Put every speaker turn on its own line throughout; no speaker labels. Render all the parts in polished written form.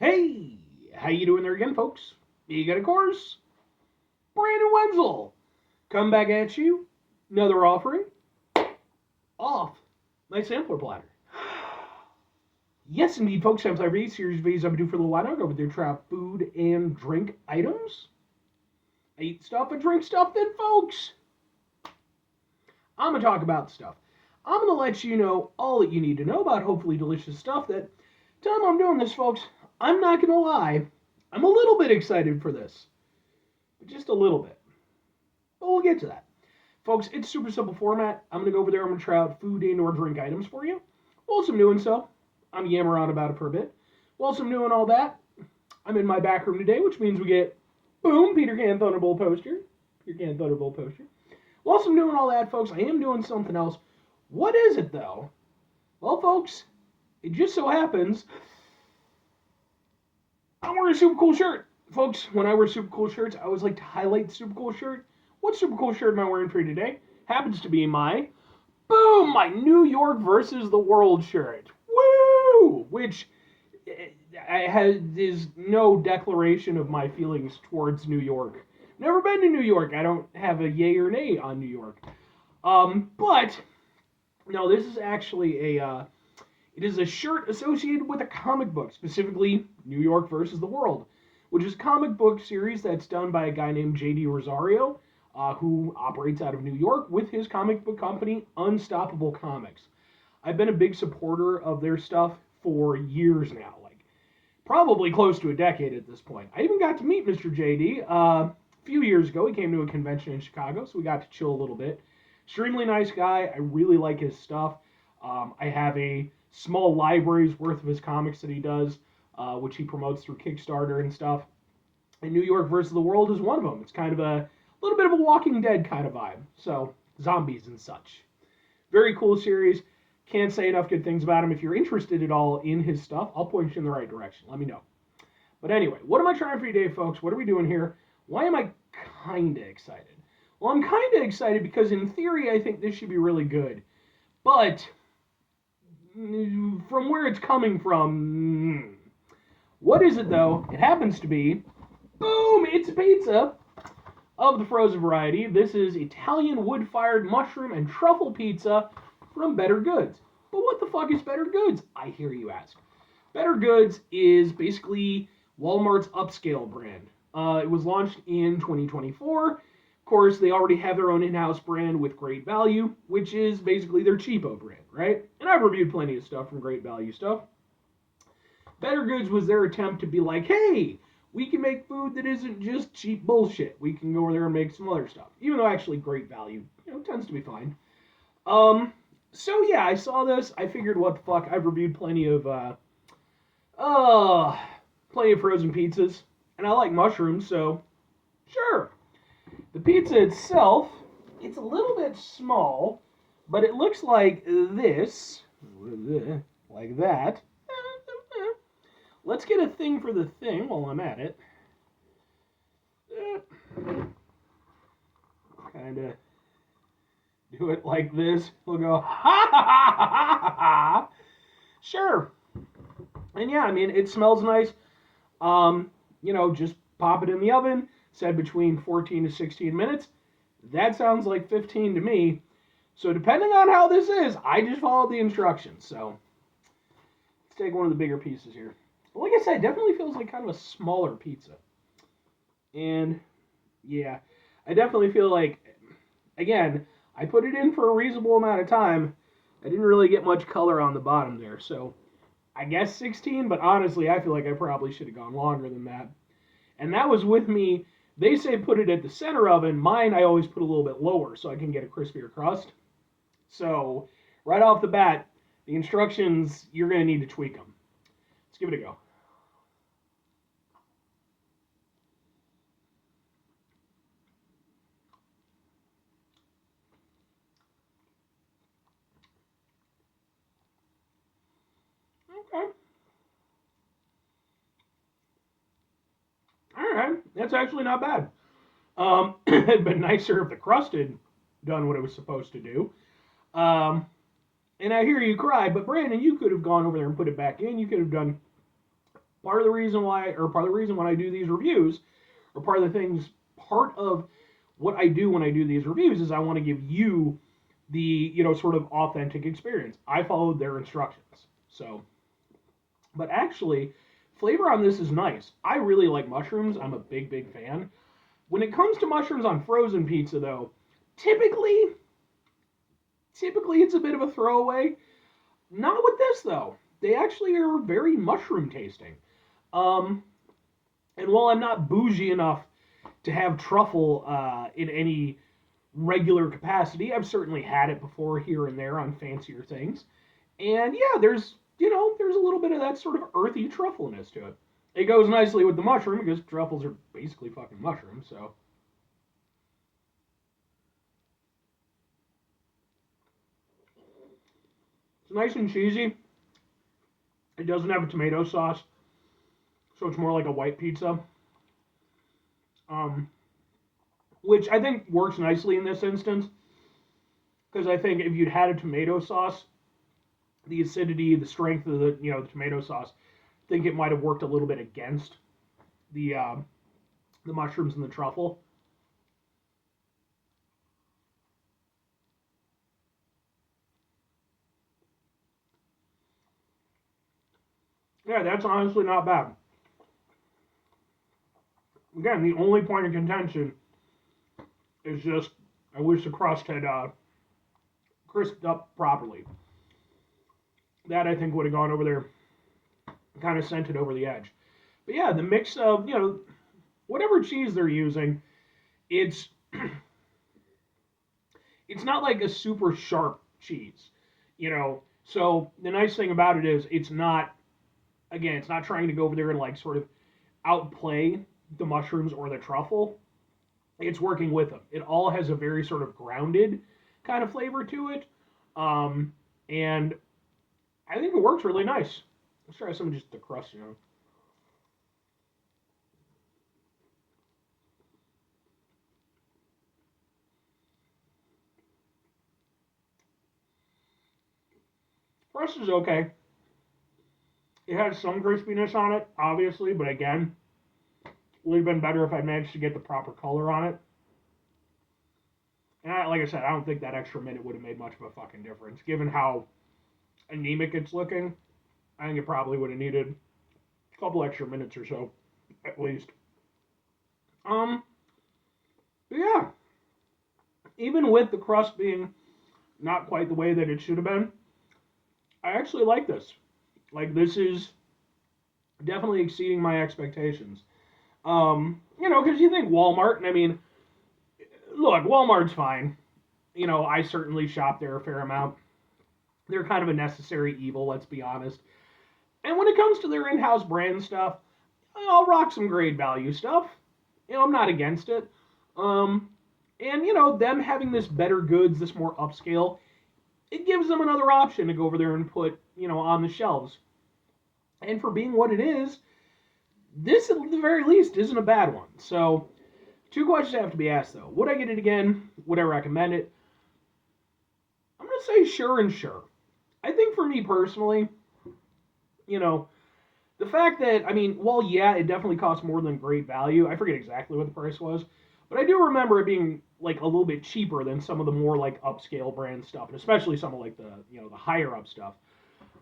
Hey, how you doing there again, folks? You got a course? Brandon Wenzel, come back at you. Another offering off my sampler platter. Yes, indeed, folks. Times every series of videos I'm doing for a little while now. Go with their trap food and drink items. I eat stuff and drink stuff. Then, folks, I'm gonna talk about stuff. I'm gonna let you know all that you need to know about hopefully delicious stuff. That time I'm doing this, folks, I'm not gonna lie. I'm a little bit excited for this, but just a little bit. But we'll get to that. Folks, it's super simple format. I'm going to go over there. I'm going to try out food and or drink items for you. Whilst I'm doing so, I'm yammering on about it for a bit. Whilst I'm doing all that, I'm in my back room today, which means we get, boom, Peter Can Thunderbolt poster. Peter Can Thunderbolt poster. Whilst I'm doing all that, folks, I am doing something else. What is it, though? Well, folks, it just so happens I'm wearing a super cool shirt. Folks, when I wear super cool shirts, I always like to highlight the super cool shirt. What super cool shirt am I wearing for you today? Happens to be my New York versus the world shirt. Woo! Which is no declaration of my feelings towards New York. Never been to New York. I don't have a yay or nay on New York. But no, this is actually it is a shirt associated with a comic book, specifically New York versus the World, which is a comic book series that's done by a guy named J.D. Rosario, who operates out of New York with his comic book company, Unstoppable Comics. I've been a big supporter of their stuff for years now, like probably close to a decade at this point. I even got to meet Mr. J.D. A few years ago. He came to a convention in Chicago, so we got to chill a little bit. Extremely nice guy. I really like his stuff. I have a small library's worth of his comics that he does, which he promotes through Kickstarter and stuff. And New York versus the World is one of them. It's kind of a little bit of a Walking Dead kind of vibe. So, zombies and such. Very cool series. Can't say enough good things about him. If you're interested at all in his stuff, I'll point you in the right direction. Let me know. But anyway, what am I trying for you today, folks? What are we doing here? Why am I kind of excited? Well, I'm kind of excited because in theory, I think this should be really good. But from where it's coming from, what is it though? It happens to be, boom, it's pizza of the frozen variety. This is Italian wood-fired mushroom and truffle pizza from Bettergoods. But what the fuck is Bettergoods? I hear you ask. Bettergoods is basically Walmart's Upscale brand. It was launched in 2024. Of course, they already have their own in-house brand with Great Value, which is basically their cheapo brand, right? And I've reviewed plenty of stuff from Great Value stuff. Bettergoods was their attempt to be like, hey, we can make food that isn't just cheap bullshit. We can go over there and make some other stuff. Even though actually Great Value, tends to be fine. So yeah, I saw this. I figured, what the fuck? I've reviewed plenty of frozen pizzas, and I like mushrooms, so sure. The pizza itself, it's a little bit small, but it looks like this, like that. Let's get a thing for the thing while I'm at it. Kind of do it like this. We'll go, ha ha ha ha ha ha. Sure. And yeah, I mean, it smells nice. Just pop it in the oven. Said between 14 to 16 minutes. That sounds like 15 to me. So depending on how this is, I just followed the instructions. So let's take one of the bigger pieces here. But like I said, it definitely feels like kind of a smaller pizza. And yeah, I definitely feel like, again, I put it in for a reasonable amount of time. I didn't really get much color on the bottom there. So I guess 16, but honestly, I feel like I probably should have gone longer than that. And that was with me. They say put it at the center oven. Mine, I always put a little bit lower so I can get a crispier crust. So right off the bat, the instructions, you're going to need to tweak them. Let's give it a go. Okay. All right. That's actually not bad. It'd been nicer if the crust had done what it was supposed to do. Um, and I hear you cry, but Brandon, you could have gone over there and put it back in. You could have done part of the reason when I do these reviews, or part of what I do when I do these reviews is I want to give you the, sort of authentic experience. I followed their instructions. So, but actually, flavor on this is nice. I really like mushrooms. I'm a big, big fan. When it comes to mushrooms on frozen pizza, though, typically, typically it's a bit of a throwaway. Not with this though. They actually are very mushroom tasting. Um, and while I'm not bougie enough to have truffle in any regular capacity, I've certainly had it before here and there on fancier things. And yeah, there's a little bit of that sort of earthy truffleness to it. It goes nicely with the mushroom because truffles are basically fucking mushrooms. So it's nice and cheesy. It doesn't have a tomato sauce, so it's more like a white pizza. Um, which I think works nicely in this instance because I think if you'd had a tomato sauce, the acidity, the strength of the tomato sauce, I think it might have worked a little bit against the mushrooms and the truffle. Yeah, that's honestly not bad. Again, the only point of contention is just I wish the crust had crisped up properly. That I think would have gone over there, kind of sent it over the edge. But yeah, the mix of whatever cheese they're using, it's it's not like a super sharp cheese, So the nice thing about it is it's not trying to go over there and like sort of outplay the mushrooms or the truffle. It's working with them. It all has a very sort of grounded kind of flavor to it, and I think it works really nice. Let's try some of just the crust. Crust is okay. It has some crispiness on it, obviously, but again, it would have been better if I managed to get the proper color on it. And like I said, I don't think that extra minute would have made much of a fucking difference, given how anemic it's looking. I think it probably would have needed a couple extra minutes or so, at least. Um, but yeah, even with the crust being not quite the way that it should have been, I actually like this. Like this is definitely exceeding my expectations. Because you think Walmart, and I mean, look, Walmart's fine. I certainly shop there a fair amount. They're kind of a necessary evil, let's be honest. And when it comes to their in-house brand stuff, I'll rock some grade value stuff. I'm not against it. Um, and them having this Bettergoods, this more upscale, it gives them another option to go over there and put, on the shelves. And for being what it is, this at the very least isn't a bad one. So, two questions have to be asked though. Would I get it again? Would I recommend it? I'm gonna say sure and sure. I think for me personally, you know, the fact that well, yeah, it definitely costs more than great value. I forget exactly what the price was, but I do remember it being like a little bit cheaper than some of the more like upscale brand stuff, and especially some of like the the higher up stuff.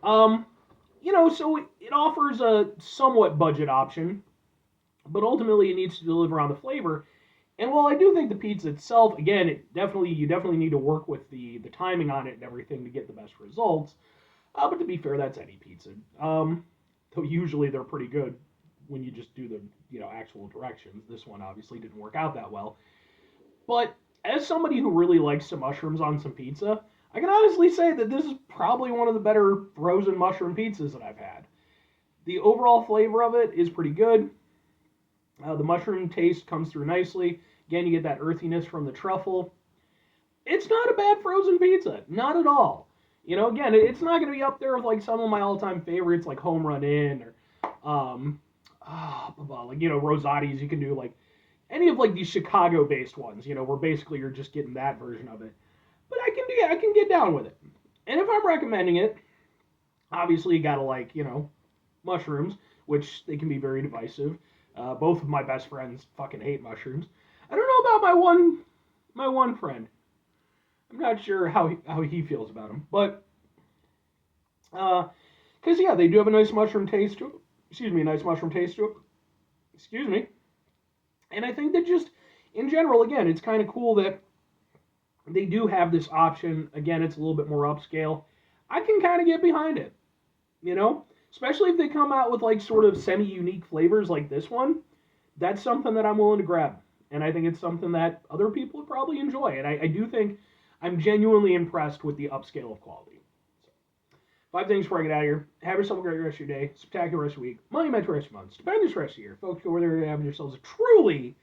Um, so it offers a somewhat budget option, but ultimately it needs to deliver on the flavor. And while I do think the pizza itself, again, you definitely need to work with the timing on it and everything to get the best results. But to be fair, that's any pizza. Though usually they're pretty good when you just do the actual directions. This one obviously didn't work out that well. But as somebody who really likes some mushrooms on some pizza, I can honestly say that this is probably one of the better frozen mushroom pizzas that I've had. The overall flavor of it is pretty good. The mushroom taste comes through nicely. Again, you get that earthiness from the truffle. It's not a bad frozen pizza, not at all. Again, it's not going to be up there with like some of my all-time favorites, like Home Run Inn or, like Rosati's. You can do like any of like these Chicago-based ones, where basically you're just getting that version of it. But I can get down with it. And if I'm recommending it, obviously you gotta like mushrooms, which they can be very divisive. Both of my best friends fucking hate mushrooms. I don't know about my one friend. I'm not sure how he feels about them, but because yeah, they do have a nice mushroom taste to it. Excuse me, a nice mushroom taste to it. Excuse me. And I think that just in general, again, it's kind of cool that they do have this option. Again, it's a little bit more upscale. I can kind of get behind it, you know? Especially if they come out with like sort of semi-unique flavors like this one. That's something that I'm willing to grab. And I think it's something that other people would probably enjoy. And I do think I'm genuinely impressed with the upscale of quality. So, 5 things before I get out of here. Have yourself a great rest of your day. Spectacular rest of your week. Monumental rest of your month. Stupendous rest of your year. Folks, go over there and have yourselves a truly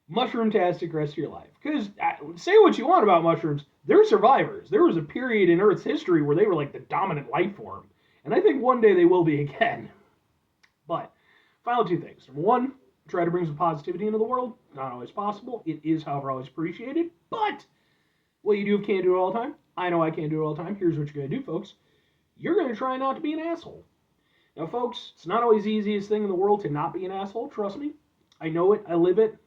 mushroom-tastic rest of your life. Because say what you want about mushrooms, they're survivors. There was a period in Earth's history where they were like the dominant life form. And I think one day they will be again. But, final 2 things. Number 1, try to bring some positivity into the world. Not always possible. It is, however, always appreciated. But what you do can't do it all the time. I know I can't do it all the time. Here's what you're going to do, folks. You're going to try not to be an asshole. Now, folks, it's not always the easiest thing in the world to not be an asshole. Trust me. I know it. I live it.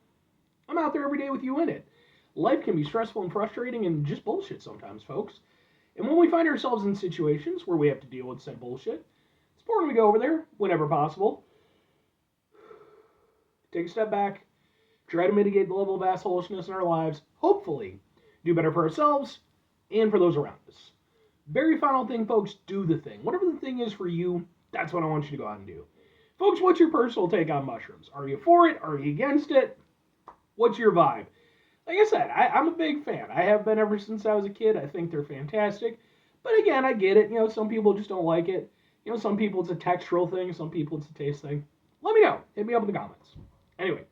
I'm out there every day with you in it. Life can be stressful and frustrating and just bullshit sometimes, folks. And when we find ourselves in situations where we have to deal with said bullshit, it's important we go over there whenever possible. Take a step back. Try to mitigate the level of assholishness in our lives. Hopefully, do better for ourselves and for those around us. Very final thing, folks, do the thing. Whatever the thing is for you, that's what I want you to go out and do. Folks, what's your personal take on mushrooms? Are you for it? Are you against it? What's your vibe? Like I said, I'm a big fan. I have been ever since I was a kid. I think they're fantastic. But again, I get it. You know, some people just don't like it. You know, some people it's a textural thing. Some people it's a taste thing. Let me know. Hit me up in the comments. Anyway,